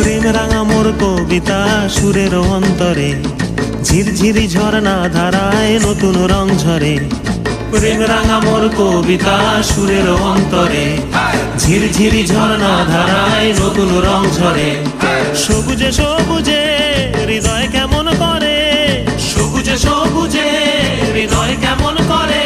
প্রেম রাঙা মোর কবিতা সুরের অন্তরে, ঝিরঝিরি ঝর্ণা ধারায় নতুন রং ঝরে। প্রেম রাঙা মোর কবিতা সুরের অন্তরে, ঝিরঝিরি ঝর্ণা ধারায় নতুন রং ঝরে। সবুজে সবুজে হৃদয় কেমন করে, সবুজে সবুজে হৃদয় কেমন করে।